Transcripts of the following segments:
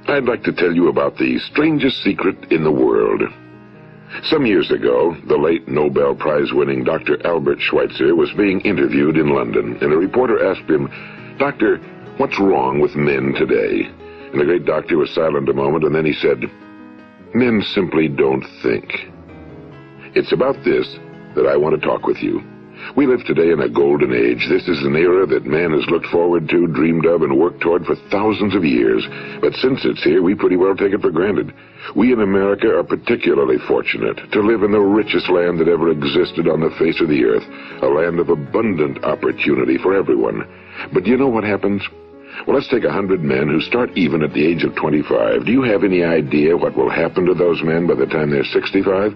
I'd like to tell you about the strangest secret in the world. Some years ago, the late Nobel Prize-winning Dr. Albert Schweitzer was being interviewed in London, and a reporter asked him, "Doctor, what's wrong with men today?" And the great doctor was silent a moment, and then he said, "Men simply don't think." It's about this that I want to talk with you. We live today in a golden age. This is an era that man has looked forward to, dreamed of, and worked toward for thousands of years. But since it's here, we pretty well take it for granted. We in America are particularly fortunate to live in the richest land that ever existed on the face of the earth, a land of abundant opportunity for everyone. But do you know what happens? Well, let's take 100 men who start even at the age of 25. Do you have any idea what will happen to those men by the time they're 65?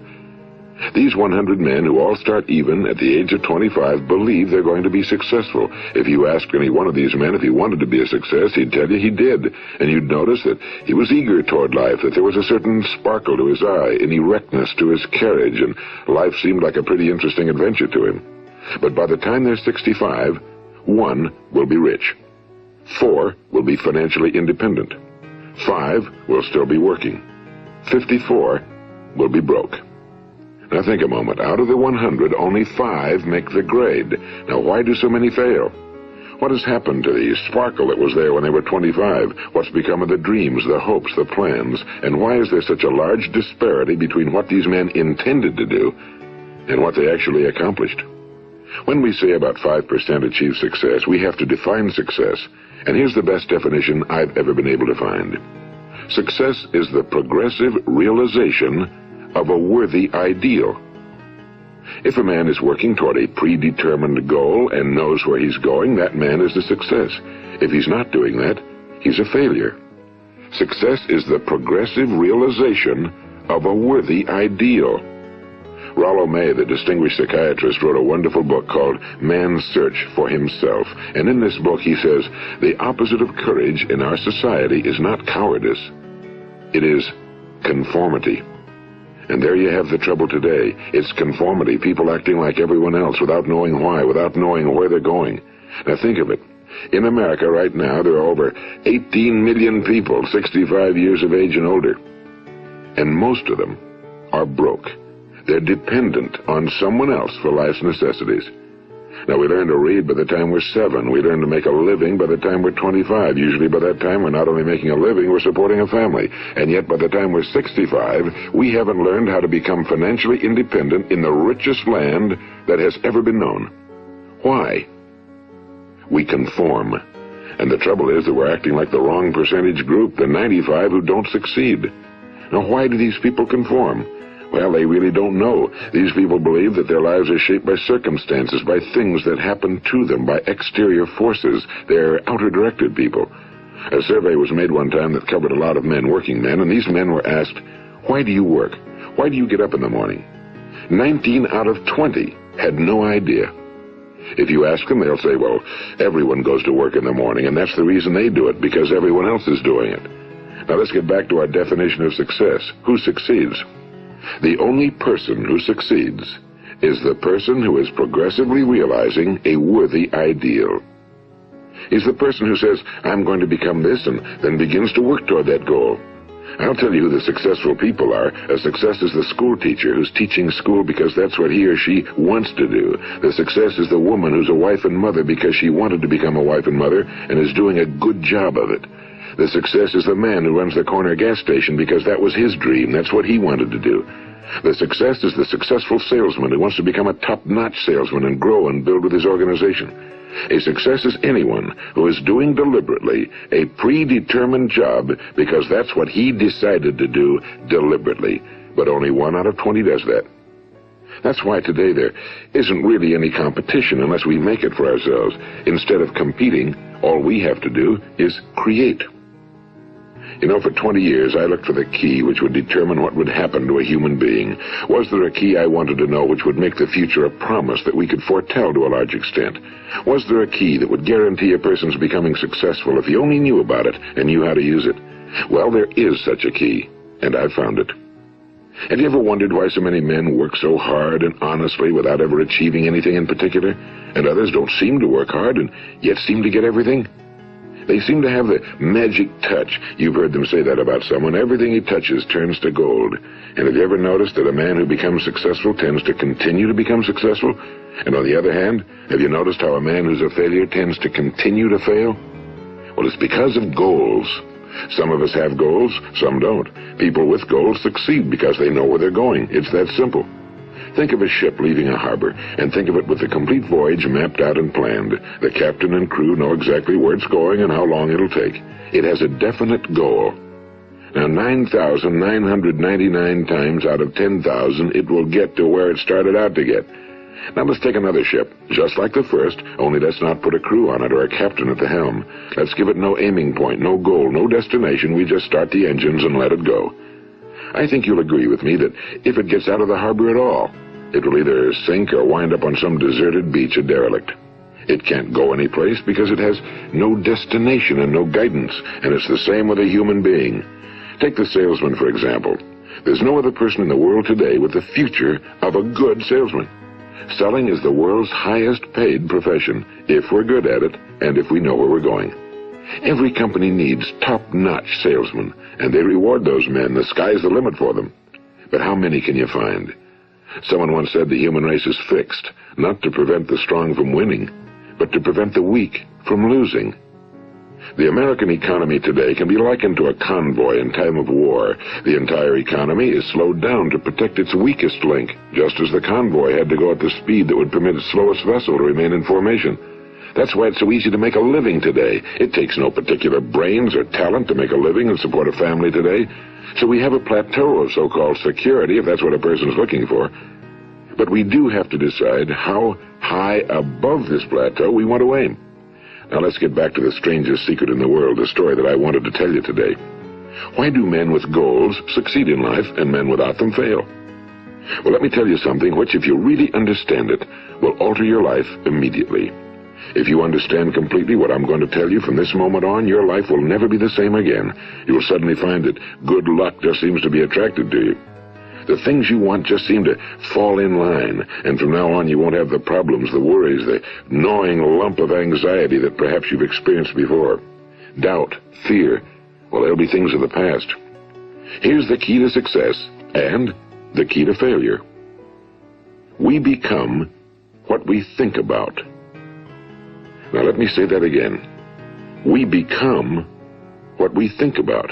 These 100 men who all start even at the age of 25 believe they're going to be successful. If you ask any one of these men if he wanted to be a success, he'd tell you he did. And you'd notice that he was eager toward life, that there was a certain sparkle to his eye, an erectness to his carriage, and life seemed like a pretty interesting adventure to him. But by the time they're 65, 1 will be rich. 4 will be financially independent. 5 will still be working. 54 will be broke. Now think a moment. Out of the 100, only 5 make the grade. Now why do so many fail? What has happened to the sparkle that was there when they were 25? What's become of the dreams, the hopes, the plans? And why is there such a large disparity between what these men intended to do and what they actually accomplished? When we say about 5% achieve success, we have to define success. And here's the best definition I've ever been able to find. Success is the progressive realization of a worthy ideal. If a man is working toward a predetermined goal and knows where he's going, that man is a success. If he's not doing that, he's a failure. Success is the progressive realization of a worthy ideal. Rollo May, the distinguished psychiatrist, wrote a wonderful book called Man's Search for Himself. And in this book he says, the opposite of courage in our society is not cowardice. It is conformity. And there you have the trouble today. It's conformity, people acting like everyone else without knowing why, without knowing where they're going. Now think of it. In America right now, there are over 18 million people 65 years of age and older. And most of them are broke. They're dependent on someone else for life's necessities. Now, we learn to read by the time we're 7. We learn to make a living by the time we're 25. Usually by that time, we're not only making a living, we're supporting a family. And yet by the time we're 65, we haven't learned how to become financially independent in the richest land that has ever been known. Why? We conform. And the trouble is that we're acting like the wrong percentage group, the 95 who don't succeed. Now, why do these people conform? Well, they really don't know. These people believe that their lives are shaped by circumstances, by things that happen to them, by exterior forces. They're outer-directed people. A survey was made one time that covered a lot of men, working men, and these men were asked, "Why do you work? Why do you get up in the morning?" 19 out of 20 had no idea. If you ask them, they'll say, well, everyone goes to work in the morning, and that's the reason they do it, because everyone else is doing it. Now let's get back to our definition of success. Who succeeds? The only person who succeeds is the person who is progressively realizing a worthy ideal. He's the person who says, I'm going to become this, and then begins to work toward that goal. I'll tell you who the successful people are. A success is the school teacher who's teaching school because that's what he or she wants to do. The success is the woman who's a wife and mother because she wanted to become a wife and mother and is doing a good job of it. The success is the man who runs the corner gas station because that was his dream. That's what he wanted to do. The success is the successful salesman who wants to become a top-notch salesman and grow and build with his organization. A success is anyone who is doing deliberately a predetermined job because that's what he decided to do deliberately. But only 1 out of 20 does that. That's why today there isn't really any competition unless we make it for ourselves. Instead of competing, all we have to do is create. You know, for 20 years, I looked for the key which would determine what would happen to a human being. Was there a key I wanted to know which would make the future a promise that we could foretell to a large extent? Was there a key that would guarantee a person's becoming successful if he only knew about it and knew how to use it? Well, there is such a key, and I found it. Have you ever wondered why so many men work so hard and honestly without ever achieving anything in particular, and others don't seem to work hard and yet seem to get everything? They seem to have the magic touch. You've heard them say that about someone. Everything he touches turns to gold. And have you ever noticed that a man who becomes successful tends to continue to become successful? And on the other hand, have you noticed how a man who's a failure tends to continue to fail? Well, it's because of goals. Some of us have goals, some don't. People with goals succeed because they know where they're going. It's that simple. Think of a ship leaving a harbor, and think of it with the complete voyage mapped out and planned. The captain and crew know exactly where it's going and how long it'll take. It has a definite goal. Now, 9,999 times out of 10,000, it will get to where it started out to get. Now let's take another ship, just like the first, only let's not put a crew on it or a captain at the helm. Let's give it no aiming point, no goal, no destination. We just start the engines and let it go. I think you'll agree with me that if it gets out of the harbor at all, it will either sink or wind up on some deserted beach, a derelict. It can't go anyplace because it has no destination and no guidance, and it's the same with a human being. Take the salesman, for example. There's no other person in the world today with the future of a good salesman. Selling is the world's highest paid profession, if we're good at it and if we know where we're going. Every company needs top-notch salesmen, and they reward those men. The sky's the limit for them. But how many can you find? Someone once said the human race is fixed, not to prevent the strong from winning, but to prevent the weak from losing. The American economy today can be likened to a convoy in time of war. The entire economy is slowed down to protect its weakest link, just as the convoy had to go at the speed that would permit its slowest vessel to remain in formation. That's why it's so easy to make a living today. It takes no particular brains or talent to make a living and support a family today. So we have a plateau of so-called security, if that's what a person's looking for. But we do have to decide how high above this plateau we want to aim. Now let's get back to the strangest secret in the world, the story that I wanted to tell you today. Why do men with goals succeed in life and men without them fail? Well, let me tell you something which, if you really understand it, will alter your life immediately. If you understand completely what I'm going to tell you from this moment on, your life will never be the same again. You will suddenly find that good luck just seems to be attracted to you. The things you want just seem to fall in line, and from now on you won't have the problems, the worries, the gnawing lump of anxiety that perhaps you've experienced before. Doubt, fear, well, they'll be things of the past. Here's the key to success and the key to failure. We become what we think about. Now let me say that again. We become what we think about.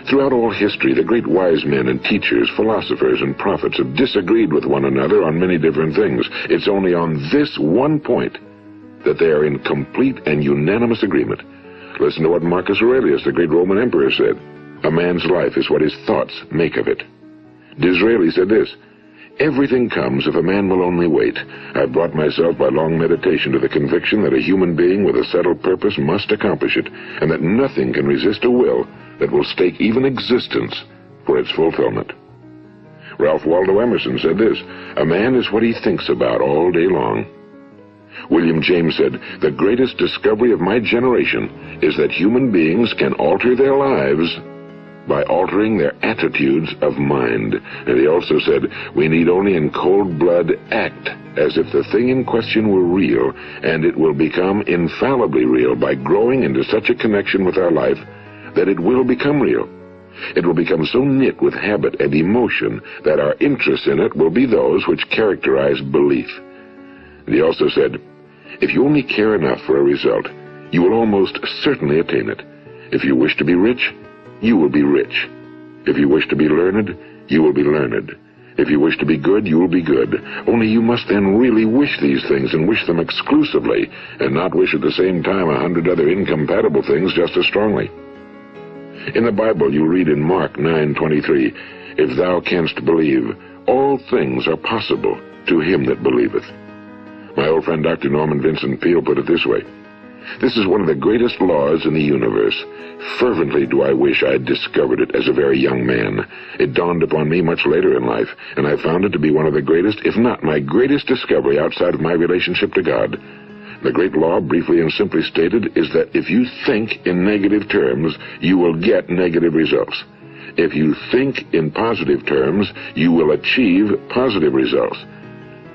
Throughout all history, the great wise men and teachers, philosophers and prophets have disagreed with one another on many different things. It's only on this one point that they are in complete and unanimous agreement. Listen to what Marcus Aurelius, the great Roman emperor, said. A man's life is what his thoughts make of it. Disraeli said this, everything comes if a man will only wait. I've brought myself by long meditation to the conviction that a human being with a settled purpose must accomplish it, and that nothing can resist a will that will stake even existence for its fulfillment. Ralph Waldo Emerson said this, a man is what he thinks about all day long. William James said, the greatest discovery of my generation is that human beings can alter their lives by altering their attitudes of mind. And he also said, we need only in cold blood act as if the thing in question were real, and it will become infallibly real by growing into such a connection with our life that it will become real. It will become so knit with habit and emotion that our interest in it will be those which characterize belief. And he also said, if you only care enough for a result, you will almost certainly attain it. If you wish to be rich, you will be rich. If you wish to be learned, you will be learned. If you wish to be good, you will be good. Only you must then really wish these things, and wish them exclusively, and not wish at the same time 100 other incompatible things just as strongly. In the Bible, you read in Mark 9:23, if thou canst believe, all things are possible to him that believeth. My old friend Dr. Norman Vincent Peale put it this way, this is one of the greatest laws in the universe. Fervently do I wish I had discovered it as a very young man. It dawned upon me much later in life, and I found it to be one of the greatest, if not my greatest discovery outside of my relationship to God. The great law, briefly and simply stated, is that if you think in negative terms, you will get negative results. If you think in positive terms, you will achieve positive results.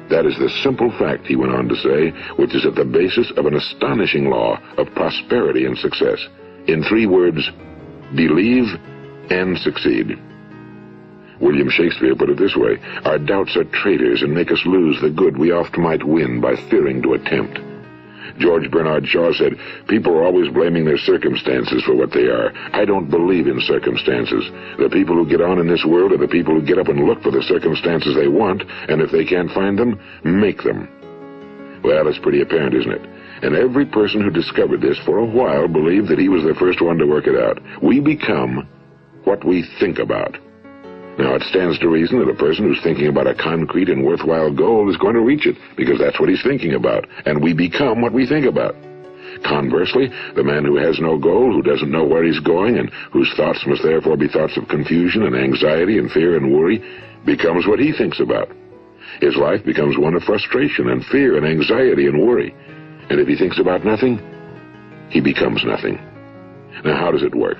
That is the simple fact, he went on to say, which is at the basis of an astonishing law of prosperity and success. In 3 words, believe and succeed. William Shakespeare put it this way: our doubts are traitors and make us lose the good we oft might win by fearing to attempt. George Bernard Shaw said, people are always blaming their circumstances for what they are. I don't believe in circumstances. The people who get on in this world are the people who get up and look for the circumstances they want, and if they can't find them, make them. Well, it's pretty apparent, isn't it? And every person who discovered this for a while believed that he was the first one to work it out. We become what we think about. Now, it stands to reason that a person who's thinking about a concrete and worthwhile goal is going to reach it, because that's what he's thinking about, and we become what we think about. Conversely, the man who has no goal, who doesn't know where he's going, and whose thoughts must therefore be thoughts of confusion and anxiety and fear and worry, becomes what he thinks about. His life becomes one of frustration and fear and anxiety and worry. And if he thinks about nothing, he becomes nothing. Now, how does it work?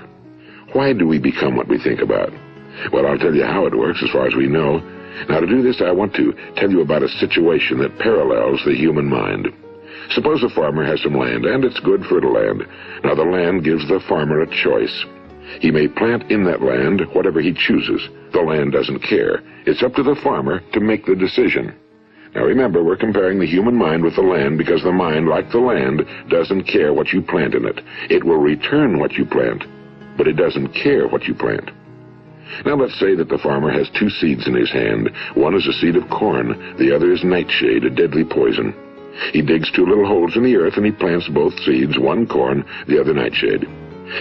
Why do we become what we think about? Well, I'll tell you how it works as far as we know. Now, to do this, I want to tell you about a situation that parallels the human mind. Suppose a farmer has some land, and it's good fertile land. Now, the land gives the farmer a choice. He may plant in that land whatever he chooses. The land doesn't care. It's up to the farmer to make the decision. Now, remember, we're comparing the human mind with the land because the mind, like the land, doesn't care what you plant in it. It will return what you plant, but it doesn't care what you plant. Now, let's say that the farmer has 2 seeds in his hand. One is a seed of corn, the other is nightshade, a deadly poison. He digs 2 little holes in the earth and he plants both seeds, one corn, the other nightshade.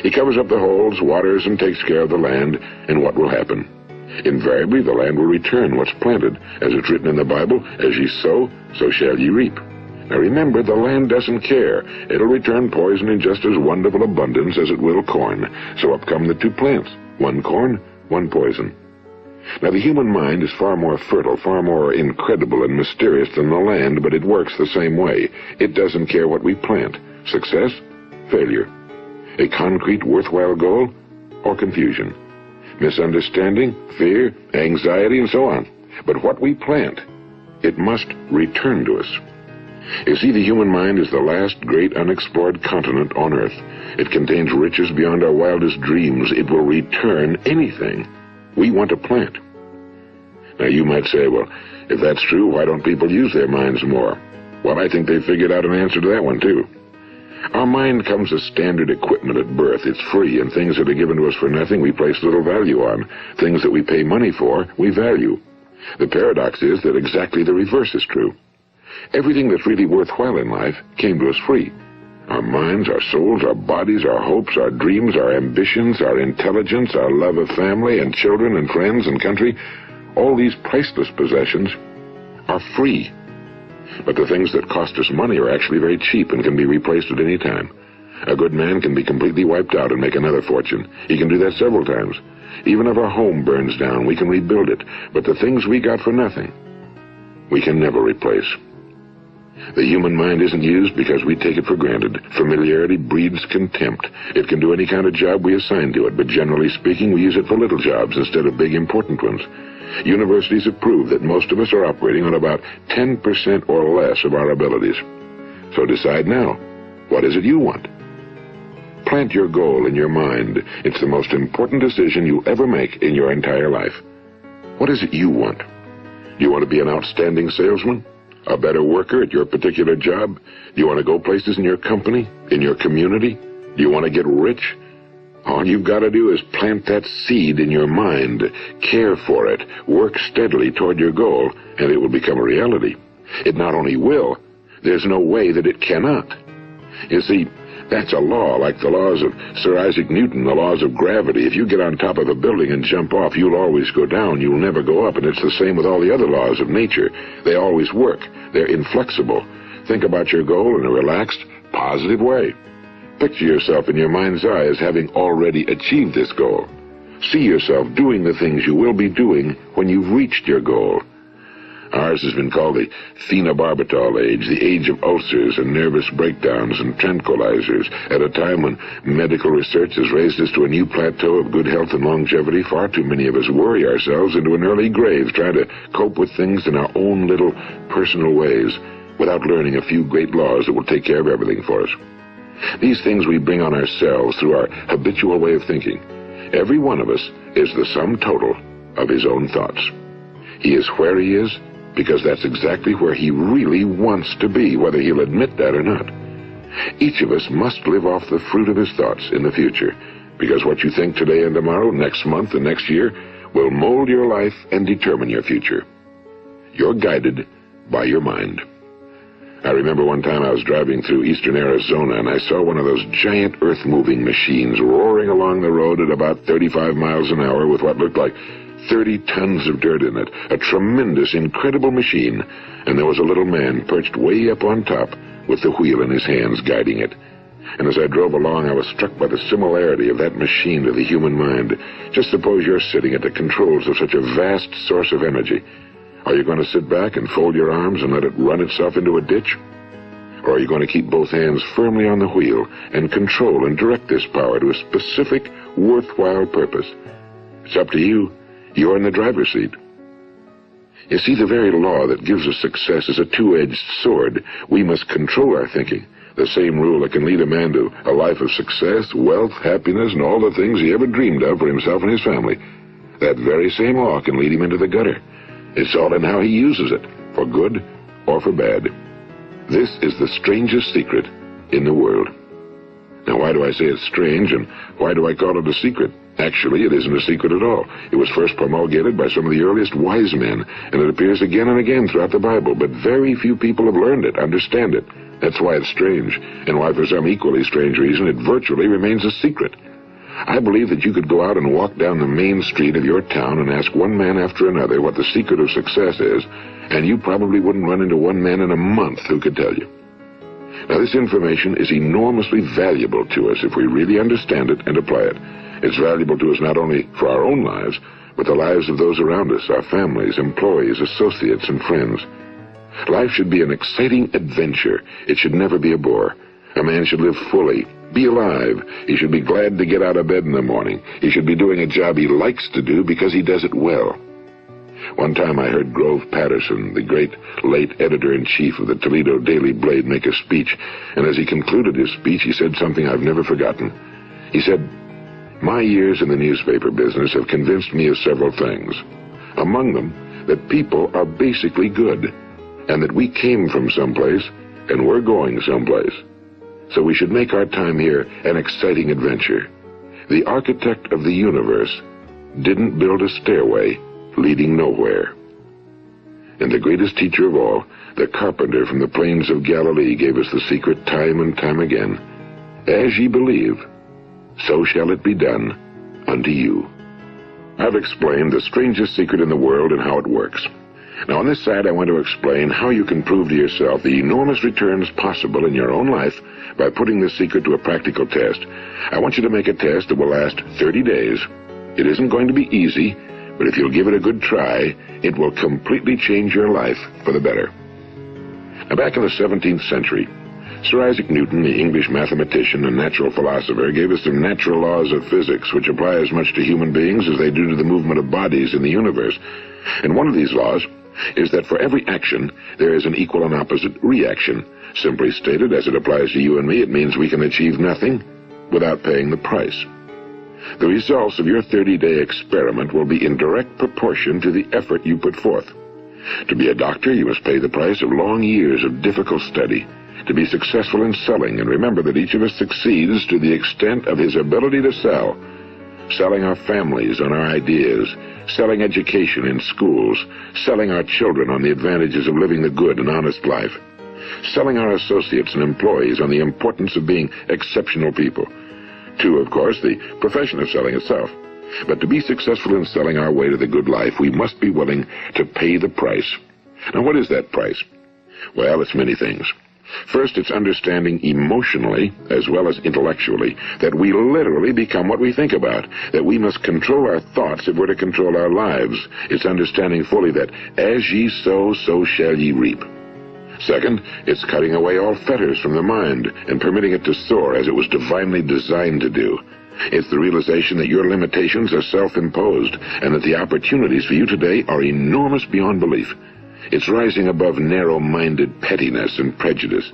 He covers up the holes, waters, and takes care of the land, and what will happen? Invariably, the land will return what's planted. As it's written in the Bible, as ye sow, so shall ye reap. Now remember, the land doesn't care. It'll return poison in just as wonderful abundance as it will corn. So up come the 2 plants, one corn, one poison. Now, the human mind is far more fertile, far more incredible and mysterious than the land, but it works the same way. It doesn't care what we plant. Success, failure. A concrete, worthwhile goal, or confusion. Misunderstanding, fear, anxiety, and so on. But what we plant, it must return to us. You see, the human mind is the last great unexplored continent on Earth. It contains riches beyond our wildest dreams. It will return anything we want to plant. Now, you might say, well, if that's true, why don't people use their minds more? Well, I think they've figured out an answer to that one, too. Our mind comes as standard equipment at birth. It's free, and things that are given to us for nothing we place little value on. Things that we pay money for, we value. The paradox is that exactly the reverse is true. Everything that's really worthwhile in life came to us free. Our minds, our souls, our bodies, our hopes, our dreams, our ambitions, our intelligence, our love of family and children and friends and country, all these priceless possessions are free. But the things that cost us money are actually very cheap and can be replaced at any time. A good man can be completely wiped out and make another fortune. He can do that several times. Even if our home burns down, we can rebuild it. But the things we got for nothing, we can never replace. The human mind isn't used because we take it for granted. Familiarity breeds contempt. It can do any kind of job we assign to it, but generally speaking, we use it for little jobs instead of big, important ones. Universities have proved that most of us are operating on about 10% or less of our abilities. So decide now, what is it you want? Plant your goal in your mind. It's the most important decision you'll ever make in your entire life. What is it you want? Do you want to be an outstanding salesman? A better worker at your particular job? Do you want to go places in your company, in your community? Do you want to get rich? All you've got to do is plant that seed in your mind, care for it, work steadily toward your goal, and it will become a reality. It not only will, there's no way that it cannot. You see, that's a law, like the laws of Sir Isaac Newton, the laws of gravity. If you get on top of a building and jump off, you'll always go down. You'll never go up, and it's the same with all the other laws of nature. They always work. They're inflexible. Think about your goal in a relaxed, positive way. Picture yourself in your mind's eye as having already achieved this goal. See yourself doing the things you will be doing when you've reached your goal. Ours has been called the Phenobarbital Age, the age of ulcers and nervous breakdowns and tranquilizers, at a time when medical research has raised us to a new plateau of good health and longevity. Far too many of us worry ourselves into an early grave trying to cope with things in our own little personal ways without learning a few great laws that will take care of everything for us. These things we bring on ourselves through our habitual way of thinking. Every one of us is the sum total of his own thoughts. He is where he is because that's exactly where he really wants to be, whether he'll admit that or not. Each of us must live off the fruit of his thoughts in the future, because what you think today and tomorrow, next month and next year, will mold your life and determine your future. You're guided by your mind. I remember one time I was driving through eastern Arizona, and I saw one of those giant earth-moving machines roaring along the road at about 35 miles an hour with what looked like 30 tons of dirt in it. A tremendous, incredible machine, and there was a little man perched way up on top with the wheel in his hands guiding it. And as I drove along, I was struck by the similarity of that machine to the human mind. Just suppose you're sitting at the controls of such a vast source of energy. Are you going to sit back and fold your arms and let it run itself into a ditch? Or are you going to keep both hands firmly on the wheel and control and direct this power to a specific, worthwhile purpose? It's up to you. You're in the driver's seat. You see, the very law that gives us success is a two-edged sword. We must control our thinking. The same rule that can lead a man to a life of success, wealth, happiness, and all the things he ever dreamed of for himself and his family. That very same law can lead him into the gutter. It's all in how he uses it, for good or for bad. This is the strangest secret in the world. Now, why do I say it's strange, and why do I call it a secret? Actually, it isn't a secret at all. It was first promulgated by some of the earliest wise men, and it appears again and again throughout the Bible, but very few people have learned it, understand it. That's why it's strange, and why, for some equally strange reason, it virtually remains a secret. I believe that you could go out and walk down the main street of your town and ask one man after another what the secret of success is, and you probably wouldn't run into one man in a month who could tell you. Now, this information is enormously valuable to us if we really understand it and apply it. It's valuable to us not only for our own lives, but the lives of those around us, our families, employees, associates, and friends. Life should be an exciting adventure. It should never be a bore. A man should live fully, be alive. He should be glad to get out of bed in the morning. He should be doing a job he likes to do because he does it well. One time I heard Grove Patterson, the great late editor-in-chief of the Toledo Daily Blade, make a speech, and as he concluded his speech, he said something I've never forgotten. He said, "My years in the newspaper business have convinced me of several things. Among them, that people are basically good, and that we came from someplace, and we're going someplace. So we should make our time here an exciting adventure. The architect of the universe didn't build a stairway leading nowhere." And the greatest teacher of all, the carpenter from the plains of Galilee, gave us the secret time and time again. As ye believe, so shall it be done unto you. I've explained the strangest secret in the world and how it works. Now, on this side, I want to explain how you can prove to yourself the enormous returns possible in your own life by putting this secret to a practical test. I want you to make a test that will last 30 days. It isn't going to be easy, but if you'll give it a good try, it will completely change your life for the better. Now, back in the 17th century, Sir Isaac Newton, the English mathematician and natural philosopher, gave us some natural laws of physics which apply as much to human beings as they do to the movement of bodies in the universe. And one of these laws is that for every action, there is an equal and opposite reaction. Simply stated, as it applies to you and me, it means we can achieve nothing without paying the price. The results of your 30-day experiment will be in direct proportion to the effort you put forth. To be a doctor, you must pay the price of long years of difficult study. To be successful in selling, and remember that each of us succeeds to the extent of his ability to sell. Selling our families on our ideas, selling education in schools, selling our children on the advantages of living the good and honest life, selling our associates and employees on the importance of being exceptional people. To, of course, the profession of selling itself. But to be successful in selling our way to the good life, we must be willing to pay the price. Now, what is that price? Well, it's many things. First, it's understanding emotionally, as well as intellectually, that we literally become what we think about, that we must control our thoughts if we're to control our lives. It's understanding fully that as ye sow, so shall ye reap. Second, it's cutting away all fetters from the mind and permitting it to soar as it was divinely designed to do. It's the realization that your limitations are self-imposed and that the opportunities for you today are enormous beyond belief. It's rising above narrow-minded pettiness and prejudice.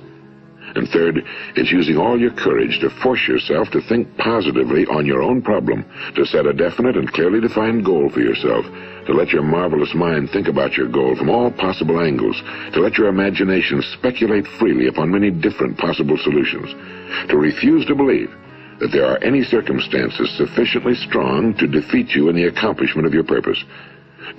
And third, it's using all your courage to force yourself to think positively on your own problem, to set a definite and clearly defined goal for yourself, to let your marvelous mind think about your goal from all possible angles, to let your imagination speculate freely upon many different possible solutions, to refuse to believe that there are any circumstances sufficiently strong to defeat you in the accomplishment of your purpose,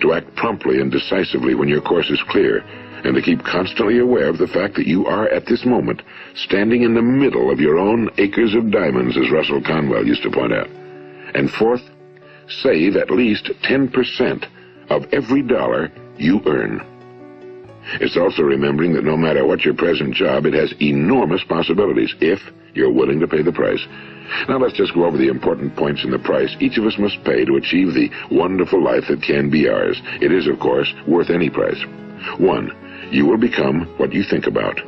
to act promptly and decisively when your course is clear, and to keep constantly aware of the fact that you are, at this moment, standing in the middle of your own acres of diamonds, as Russell Conwell used to point out. And fourth, save at least 10% of every dollar you earn. It's also remembering that no matter what your present job, it has enormous possibilities if you're willing to pay the price. Now let's just go over the important points in the price each of us must pay to achieve the wonderful life that can be ours. It is, of course, worth any price. 1. You will become what you think about.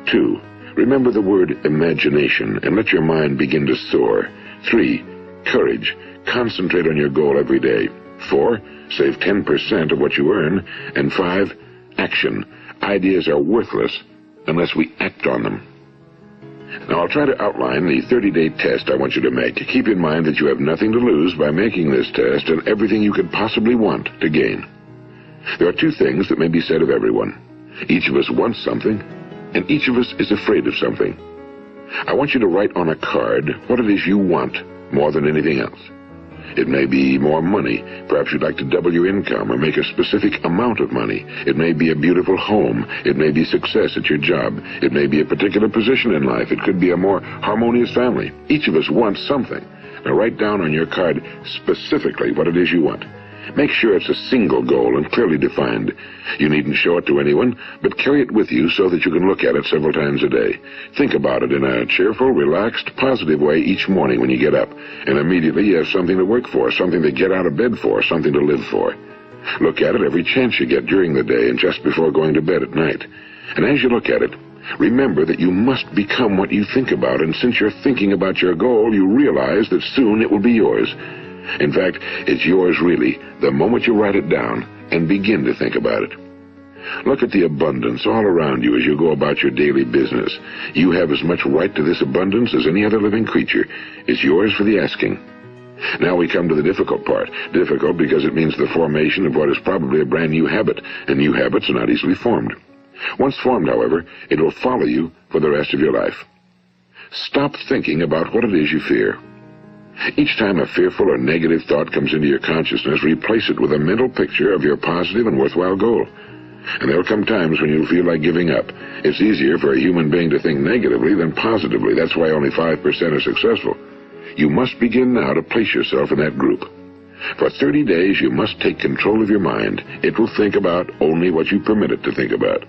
2. Remember the word imagination and let your mind begin to soar. 3. Courage. Concentrate on your goal every day. 4. Save 10% of what you earn. And 5. Action. Ideas are worthless unless we act on them. Now, I'll try to outline the 30-day test I want you to make. Keep in mind that you have nothing to lose by making this test and everything you could possibly want to gain. There are two things that may be said of everyone. Each of us wants something, and each of us is afraid of something. I want you to write on a card what it is you want more than anything else. It may be more money. Perhaps you'd like to double your income or make a specific amount of money. It may be a beautiful home. It may be success at your job. It may be a particular position in life. It could be a more harmonious family. Each of us wants something. Now write down on your card specifically what it is you want. Make sure it's a single goal and clearly defined. You needn't show it to anyone, but carry it with you so that you can look at it several times a day. Think about it in a cheerful, relaxed, positive way each morning when you get up, and immediately you have something to work for, something to get out of bed for, something to live for. Look at it every chance you get during the day and just before going to bed at night. And as you look at it, remember that you must become what you think about, and since you're thinking about your goal, you realize that soon it will be yours. In fact, it's yours really the moment you write it down and begin to think about it. Look at the abundance all around you as you go about your daily business. You have as much right to this abundance as any other living creature. It's yours for the asking. Now we come to the difficult part. Difficult because it means the formation of what is probably a brand new habit, and new habits are not easily formed. Once formed, however, it will follow you for the rest of your life. Stop thinking about what it is you fear. Each time a fearful or negative thought comes into your consciousness, replace it with a mental picture of your positive and worthwhile goal. And there'll come times when you'll feel like giving up. It's easier for a human being to think negatively than positively. That's why only 5% are successful. You must begin now to place yourself in that group. For 30 days, you must take control of your mind. It will think about only what you permit it to think about.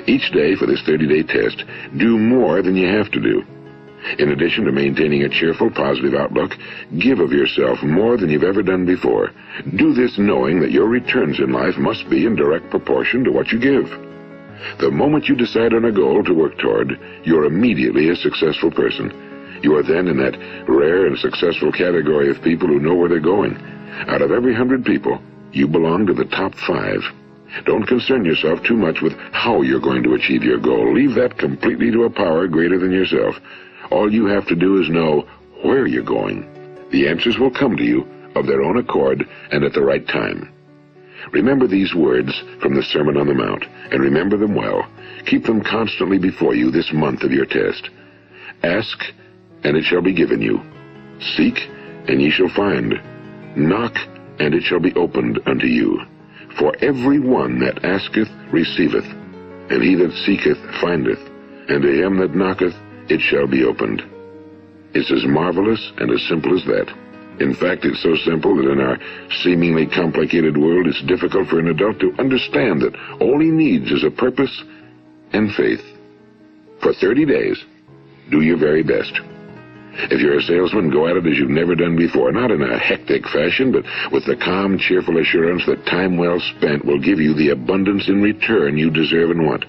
Each day for this 30-day test, do more than you have to do. In addition to maintaining a cheerful, positive outlook, give of yourself more than you've ever done before. Do this knowing that your returns in life must be in direct proportion to what you give. The moment you decide on a goal to work toward, you're immediately a successful person. You are then in that rare and successful category of people who know where they're going. Out of every 100 people, you belong to the top 5. Don't concern yourself too much with how you're going to achieve your goal. Leave that completely to a power greater than yourself. All you have to do is know where you're going. The answers will come to you of their own accord and at the right time. Remember these words from the Sermon on the Mount, and remember them well. Keep them constantly before you this month of your test. Ask, and it shall be given you. Seek, and ye shall find. Knock, and it shall be opened unto you. For every one that asketh receiveth, and he that seeketh findeth, and to him that knocketh it shall be opened. It's as marvelous and as simple as that. In fact, it's so simple that in our seemingly complicated world, it's difficult for an adult to understand that all he needs is a purpose and faith. For 30 days, do your very best. If you're a salesman, go at it as you've never done before, not in a hectic fashion, but with the calm, cheerful assurance that time well spent will give you the abundance in return you deserve and want.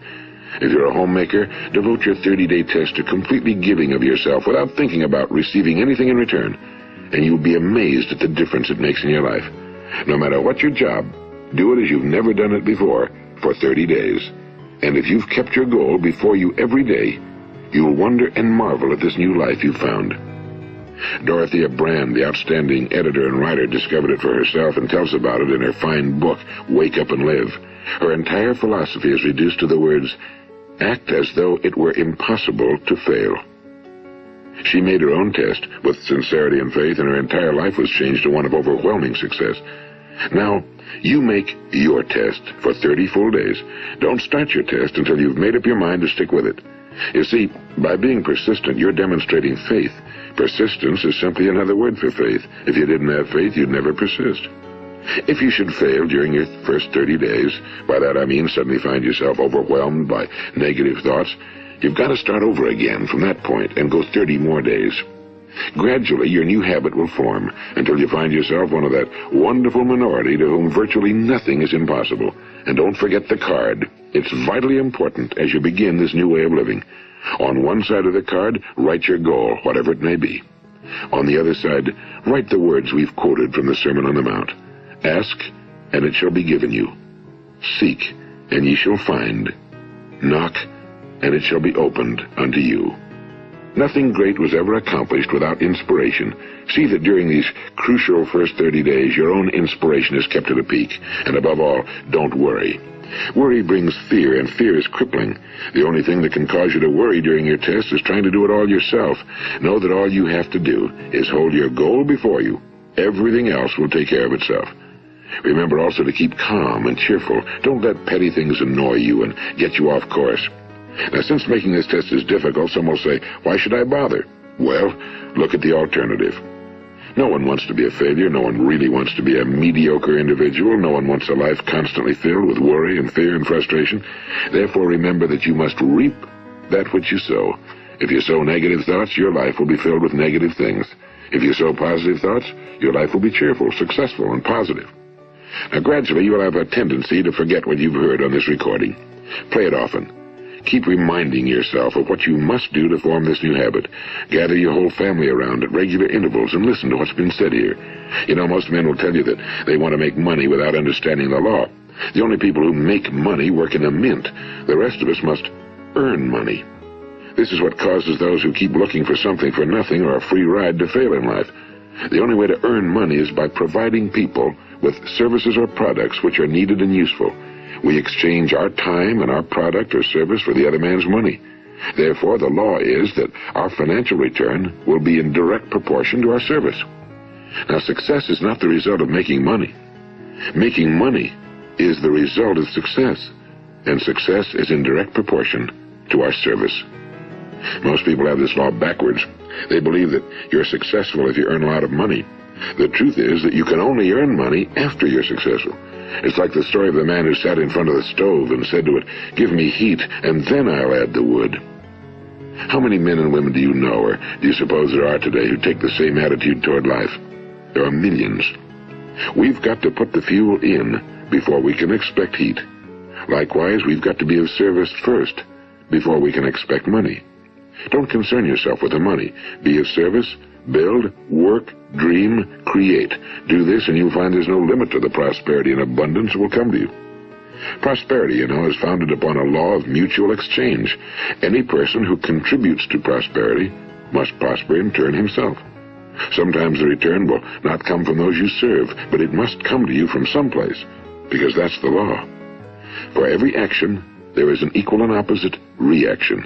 If you're a homemaker, devote your 30-day test to completely giving of yourself without thinking about receiving anything in return, and you'll be amazed at the difference it makes in your life. No matter what your job, do it as you've never done it before for 30 days. And if you've kept your goal before you every day, you'll wonder and marvel at this new life you've found. Dorothea Brand, the outstanding editor and writer, discovered it for herself and tells about it in her fine book, Wake Up and Live. Her entire philosophy is reduced to the words, act as though it were impossible to fail. She made her own test with sincerity and faith, and her entire life was changed to one of overwhelming success. Now, you make your test for 30 full days. Don't start your test until you've made up your mind to stick with it. You see, by being persistent, you're demonstrating faith. Persistence is simply another word for faith. If you didn't have faith, you'd never persist. If you should fail during your first 30 days, by that I mean suddenly find yourself overwhelmed by negative thoughts, you've got to start over again from that point and go 30 more days. Gradually, your new habit will form until you find yourself one of that wonderful minority to whom virtually nothing is impossible. And don't forget the card. It's vitally important as you begin this new way of living. On one side of the card, write your goal, whatever it may be. On the other side, write the words we've quoted from the Sermon on the Mount. Ask, and it shall be given you. Seek, and ye shall find. Knock, and it shall be opened unto you. Nothing great was ever accomplished without inspiration. See that during these crucial first 30 days, your own inspiration is kept at a peak. And above all, don't worry. Worry brings fear, and fear is crippling. The only thing that can cause you to worry during your test is trying to do it all yourself. Know that all you have to do is hold your goal before you. Everything else will take care of itself. Remember also to keep calm and cheerful. Don't let petty things annoy you and get you off course. Now, since making this test is difficult, some will say, why should I bother? Well, look at the alternative. No one wants to be a failure. No one really wants to be a mediocre individual. No one wants a life constantly filled with worry and fear and frustration. Therefore, remember that you must reap that which you sow. If you sow negative thoughts, your life will be filled with negative things. If you sow positive thoughts, your life will be cheerful, successful, and positive. Now, gradually, you will have a tendency to forget what you've heard on this recording. Play it often. Keep reminding yourself of what you must do to form this new habit. Gather your whole family around at regular intervals and listen to what's been said here. You know, most men will tell you that they want to make money without understanding the law. The only people who make money work in a mint. The rest of us must earn money. This is what causes those who keep looking for something for nothing or a free ride to fail in life. The only way to earn money is by providing people with services or products which are needed and useful. We exchange our time and our product or service for the other man's money. Therefore, the law is that our financial return will be in direct proportion to our service. Now, success is not the result of making money. Making money is the result of success, and success is in direct proportion to our service. Most people have this law backwards. They believe that you're successful if you earn a lot of money. The truth is that you can only earn money after you're successful. It's like the story of the man who sat in front of the stove and said to it, "Give me heat, and then I'll add the wood." How many men and women do you know, or do you suppose there are today, who take the same attitude toward life? There are millions. We've got to put the fuel in before we can expect heat. Likewise, we've got to be of service first before we can expect money. Don't concern yourself with the money. Be of service, build, work, dream, create. Do this and you'll find there's no limit to the prosperity and abundance that will come to you. Prosperity, you know, is founded upon a law of mutual exchange. Any person who contributes to prosperity must prosper in turn himself. Sometimes the return will not come from those you serve, but it must come to you from someplace, because that's the law. For every action, there is an equal and opposite reaction.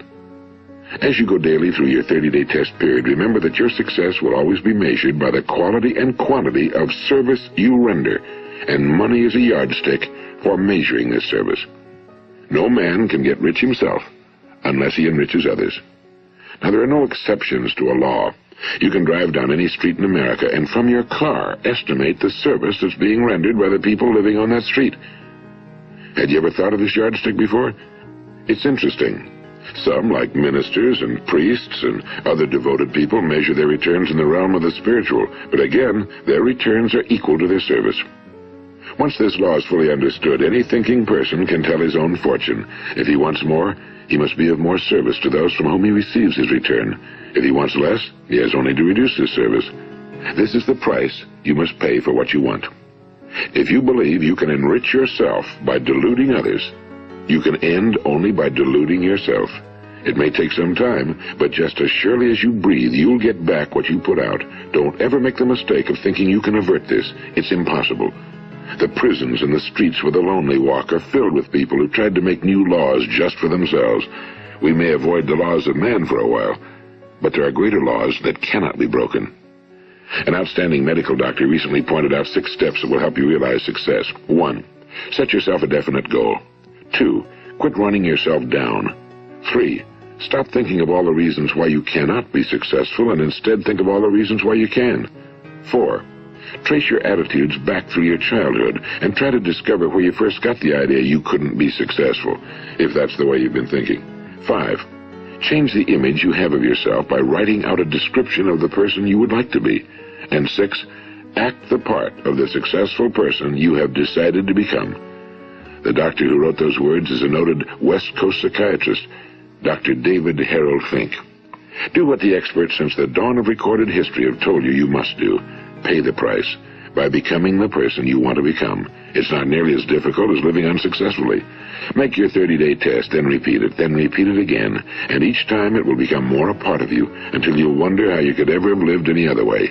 As you go daily through your 30-day test period, remember that your success will always be measured by the quality and quantity of service you render, and money is a yardstick for measuring this service. No man can get rich himself unless he enriches others. Now, there are no exceptions to a law. You can drive down any street in America and from your car estimate the service that's being rendered by the people living on that street. Had you ever thought of this yardstick before? It's interesting. Some, like ministers and priests and other devoted people, measure their returns in the realm of the spiritual, but again, their returns are equal to their service. Once this law is fully understood, any thinking person can tell his own fortune. If he wants more, he must be of more service to those from whom he receives his return. If he wants less, he has only to reduce his service. This is the price you must pay for what you want. If you believe you can enrich yourself by deluding others, you can end only by deluding yourself. It may take some time, but just as surely as you breathe, you'll get back what you put out. Don't ever make the mistake of thinking you can avert this. It's impossible. The prisons and the streets where the lonely walk are filled with people who tried to make new laws just for themselves. We may avoid the laws of man for a while, but there are greater laws that cannot be broken. An outstanding medical doctor recently pointed out 6 steps that will help you realize success. 1. Set yourself a definite goal. 2. Quit running yourself down. 3. Stop thinking of all the reasons why you cannot be successful and instead think of all the reasons why you can. 4. Trace your attitudes back through your childhood and try to discover where you first got the idea you couldn't be successful, if that's the way you've been thinking. 5. Change the image you have of yourself by writing out a description of the person you would like to be. And 6. Act the part of the successful person you have decided to become. The doctor who wrote those words is a noted West Coast psychiatrist, Dr. David Harold Fink. Do what the experts since the dawn of recorded history have told you must do. Pay the price by becoming the person you want to become. It's not nearly as difficult as living unsuccessfully. Make your 30-day test, then repeat it again, and each time it will become more a part of you until you'll wonder how you could ever have lived any other way.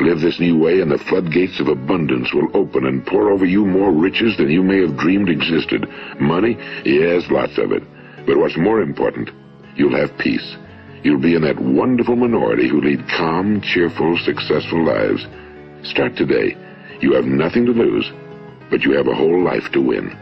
Live this new way and the floodgates of abundance will open and pour over you more riches than you may have dreamed existed. Money? Yes, lots of it. But what's more important, you'll have peace. You'll be in that wonderful minority who lead calm, cheerful, successful lives. Start today. You have nothing to lose, but you have a whole life to win.